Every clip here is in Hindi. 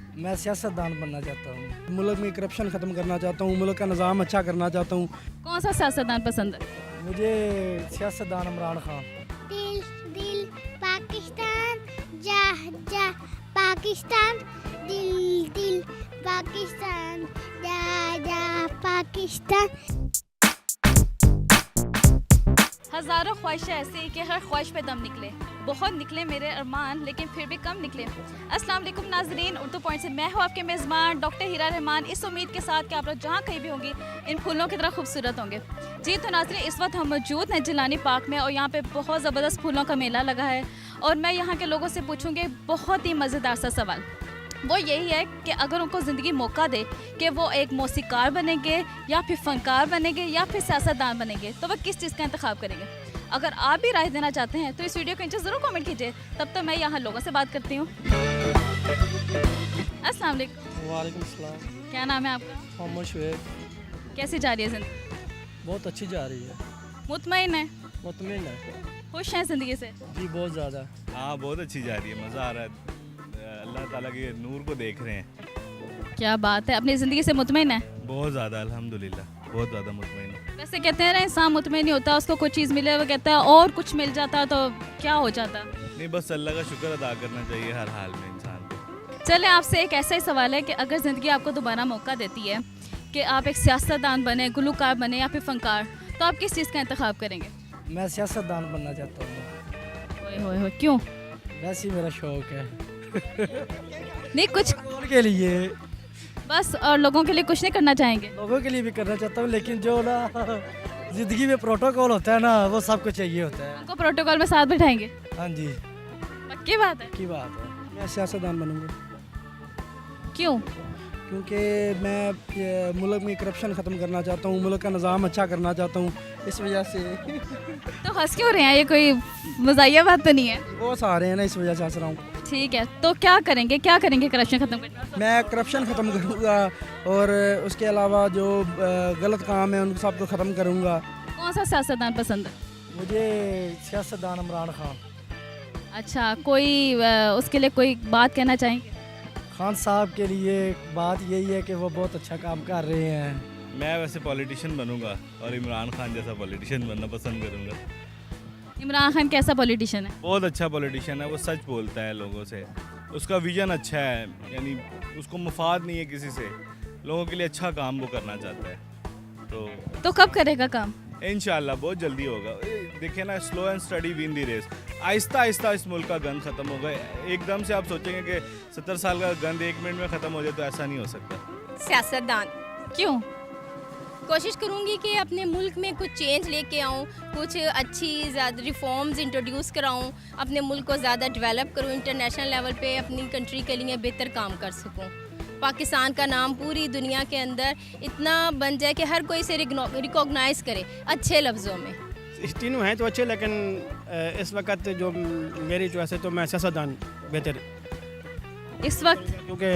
मैं सियासतदान बनना चाहता हूँ। मुल्क में करप्शन ख़त्म करना चाहता हूँ। मुल्क का निज़ाम अच्छा करना चाहता हूँ। कौन सा सियासतदान पसंद है? मुझे सियासतदान इमरान खान। दिल दिल पाकिस्तान जा जा पाकिस्तान दिल दिल पाकिस्तान जा जा पाकिस्तान। हज़ारों ख्वाहिशें ऐसी कि हर ख्वाहिश पे दम निकले, बहुत निकले मेरे अरमान लेकिन फिर भी कम निकले। अस्सलाम वालेकुम नाजरीन, उर्दू पॉइंट से मैं हूँ आपके मेज़बान डॉक्टर हीरा रहमान, इस उम्मीद के साथ कि आप लोग जहाँ कहीं भी होंगी इन फूलों की तरह खूबसूरत होंगे। जी तो नाजरीन, इस वक्त हम मौजूद हैं जिलानी पार्क में और यहाँ पे बहुत ज़बरदस्त फूलों का मेला लगा है और मैं यहाँ के लोगों से पूछूँगी बहुत ही मज़ेदार सा सवाल। वो यही है कि अगर उनको ज़िंदगी मौका दे कि वो एक मौसीकार बनेंगे या फिर फ़नकार बनेंगे या फिर सियासतदान बनेंगे, तो वह किस चीज़ का इंतखाब करेंगे। अगर आप भी राय देना चाहते हैं तो इस वीडियो को नीचे ज़रूर कमेंट कीजिए। तब तक मैं यहाँ लोगों से बात करती हूँ। अस्सलाम वालेकुम। वालेकुम सलाम। क्या नाम है आपका? मोहम्मद शुएब। कैसी जा रही है ज़िंदगी? बहुत अच्छी जा रही है। मुतमईन है? मुतमिन है। खुश हैं ज़िंदगी से? जी बहुत ज़्यादा। हाँ बहुत अच्छी जा रही है, मज़ा आ रहा है। अल्लाह ताला के नूर को देख रहे हैं। क्या बात है, अपनी ज़िंदगी से मुतमईन है? बहुत ज़्यादा अल्हम्दुलिल्लाह, बहुत ज़्यादा मुतमईन हूँ। वैसे कहते हैं ना इंसान मुतमईन नहीं होता, उसको कोई चीज़ मिले वो कहता है और कुछ मिल जाता तो क्या हो जाता। नहीं, बस अल्लाह का शुक्र अदा करना चाहिए हर हाल में इंसान को। चलें, आपसे एक ऐसा ही सवाल है कि अगर ज़िंदगी आपको दोबारा मौका देती है कि आप एक सियासतदान बने, गुलूकार बने या फिर फ़नकार, तो आप किस चीज़ का इंतखाब करेंगे? मैं सियासतदान बनना चाहता हूँ। ओए होए होए, क्यों? वैसे ही मेरा शौक है। नहीं कुछ और के लिए, बस, और लोगों के लिए कुछ नहीं करना चाहेंगे? लोगों के लिए भी करना चाहता हूँ, लेकिन जो ना ज़िंदगी में प्रोटोकॉल होता है ना, वो सबको चाहिए होता है। उनको प्रोटोकॉल में साथ बिठाएंगे? हाँ जी, पक्की बात है? की बात है। मैं सियासतदान बनूँगा क्यों? क्योंकि मैं ये मुल्क में करप्शन ख़त्म करना चाहता हूँ। मुल्क का निज़ाम अच्छा करना चाहता हूँ, इस वजह से। तो हंस क्यों रहे हैं? ये कोई मज़ाहिया बात तो नहीं है? बहुत सारे हैं ना, इस वजह से हंस रहा हूँ। ठीक है, तो क्या करेंगे करप्शन ख़त्म करने? मैं करप्शन ख़त्म करूँगा और उसके अलावा जो गलत काम है उनको सबको ख़त्म करूँगा। कौन सा सियासतदान पसंद है? मुझे सियासतदान इमरान खान। अच्छा, कोई उसके लिए कोई बात कहना चाहेंगे? खान साहब के लिए बात यही है कि वो बहुत अच्छा काम कर रहे हैं। मैं वैसे पॉलिटिशियन बनूंगा और इमरान खान जैसा पॉलिटिशियन बनना पसंद करूंगा। इमरान खान कैसा पॉलिटिशियन है? बहुत अच्छा पॉलिटिशियन है, वो सच बोलता है लोगों से, उसका विजन अच्छा है, यानी उसको मफाद नहीं है किसी से, लोगों के लिए अच्छा काम वो करना चाहता है। तो कब करेगा काम? इंशाल्लाह बहुत जल्दी होगा। देखिए ना, slow and steady win the race. आहिस्ता आहिस्ता इस मुल्क का गंद ख़त्म होगा। एकदम से आप सोचेंगे कि 70 साल का गंद 1 मिनट में ख़त्म हो जाए, तो ऐसा नहीं हो सकता। सियासतदान क्यों? कोशिश करूंगी कि अपने मुल्क में कुछ चेंज लेके आऊं, कुछ अच्छी ज़्यादा रिफॉर्म्स इंट्रोड्यूस कराऊं, अपने मुल्क को ज़्यादा डेवलप करूं, इंटरनेशनल लेवल पे अपनी कंट्री के लिए बेहतर काम कर सकूं। पाकिस्तान का नाम पूरी दुनिया के अंदर इतना बन जाए कि हर कोई इसे रिकॉग्नाइज करे अच्छे लफ्ज़ों में। तीनों हैं तो अच्छे, लेकिन इस वक्त जो मेरी चॉइस है तो मैं सियासतदान बेहतर इस वक्त क्योंकि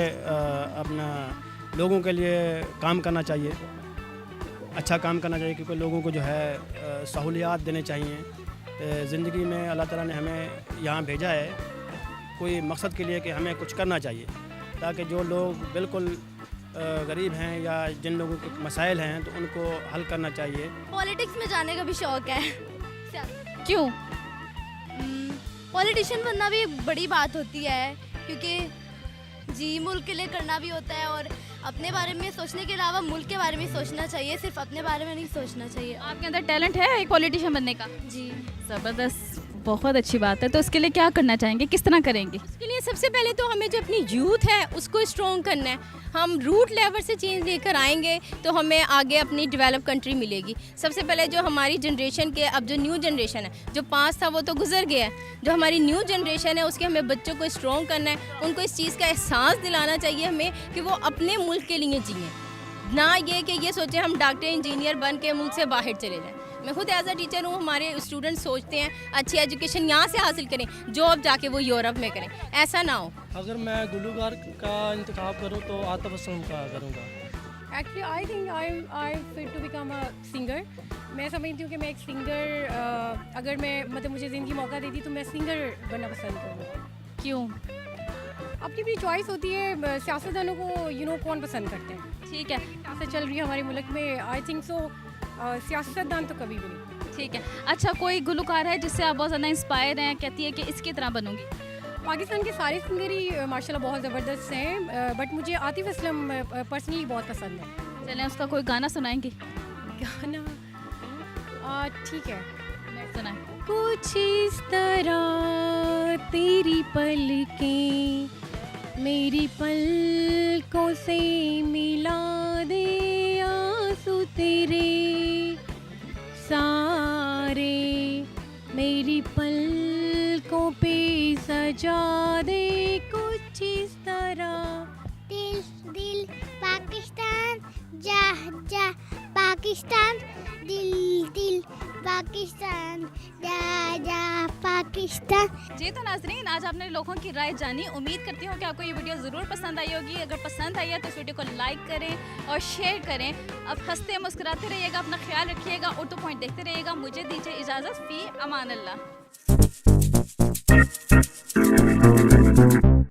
अपना लोगों के लिए काम करना चाहिए, अच्छा काम करना चाहिए, क्योंकि लोगों को जो है सहूलियात देने चाहिए। ज़िंदगी में अल्लाह ताला ने हमें यहाँ भेजा है कोई मकसद के लिए कि हमें कुछ करना चाहिए, ताकि जो लोग बिल्कुल गरीब हैं या जिन लोगों के मसाइल हैं तो उनको हल करना चाहिए। पॉलिटिक्स में जाने का भी शौक है। क्यों? पॉलिटिशियन बनना भी बड़ी बात होती है, क्योंकि जी मुल्क के लिए करना भी होता है और अपने बारे में सोचने के अलावा मुल्क के बारे में सोचना चाहिए, सिर्फ अपने बारे में नहीं सोचना चाहिए। आपके अंदर टैलेंट है एक पॉलिटिशियन बनने का? जी ज़बरदस्त, बहुत अच्छी बात है। तो उसके लिए क्या करना चाहेंगे, किस तरह करेंगे? उसके लिए सबसे पहले तो हमें जो अपनी यूथ है उसको स्ट्रॉन्ग करना है। हम रूट लेवल से चेंज लेकर आएंगे तो हमें आगे अपनी डेवलप कंट्री मिलेगी। सबसे पहले जो हमारी जनरेशन के, अब जो न्यू जनरेशन है, जो पास था वो तो गुजर गया है, जो हमारी न्यू जनरेशन है उसके हमें बच्चों को स्ट्रॉन्ग करना है। उनको इस चीज़ का एहसास दिलाना चाहिए हमें कि वो अपने मुल्क के लिए जिएँ, ना ये कि ये सोचें हम डॉक्टर इंजीनियर बन के मुल्क से बाहर चले जाएँ। मैं खुद एज अ टीचर हूँ, हमारे स्टूडेंट सोचते हैं अच्छी एजुकेशन यहाँ से हासिल करें, जॉब जाके वो यूरोप में करें, ऐसा ना हो। अगर मैं गुलूकार का इंतखाब करूँ तो आतिफ असलम का करूँगा। Actually I think I fit to become a singer. मैं समझती हूँ कि मैं एक सिंगर, अगर मैं मतलब मुझे ज़िंदगी मौका देती तो मैं सिंगर बनना पसंद करूँगी। क्यों? अपनी अपनी चॉइस होती है, सियासतदानों को कौन पसंद करते हैं। ठीक है, सियासत चल रही है हमारे मुल्क में, आई थिंक सो सियासतदान तो कभी भी नहीं। ठीक है। अच्छा, कोई गुलकार है जिससे आप बहुत ज़्यादा इंस्पायर हैं, कहती है कि इसकी तरह बनूंगी? पाकिस्तान के सारे सिंगर ही माशाल्लाह बहुत ज़बरदस्त हैं, बट मुझे आतिफ असलम पर्सनली बहुत पसंद है। चलें, उसका कोई गाना सुनाएंगे? गाना ठीक है, सुनाएं। कुछ इस तरह तेरी पलकें मेरी पलकों से मिला दे, आंसू तेरे सारे मेरी पलकों पे सजा दे, कुछ इस तरह। दिल दिल पाकिस्तान, जा जा पाकिस्तान, दिल दिल पाकिस्तान, जा जा पाकिस्तान। जी तो नाजरीन, आज आपने लोगों की राय जानी। उम्मीद करती हूँ कि आपको ये वीडियो ज़रूर पसंद आई होगी। अगर पसंद आई है तो इस वीडियो को लाइक करें और शेयर करें। अब हंसते मुस्कुराते रहिएगा, अपना ख्याल रखिएगा, उर्दू पॉइंट देखते रहिएगा। मुझे दीजिए इजाज़त, फ़ी अमान अल्लाह।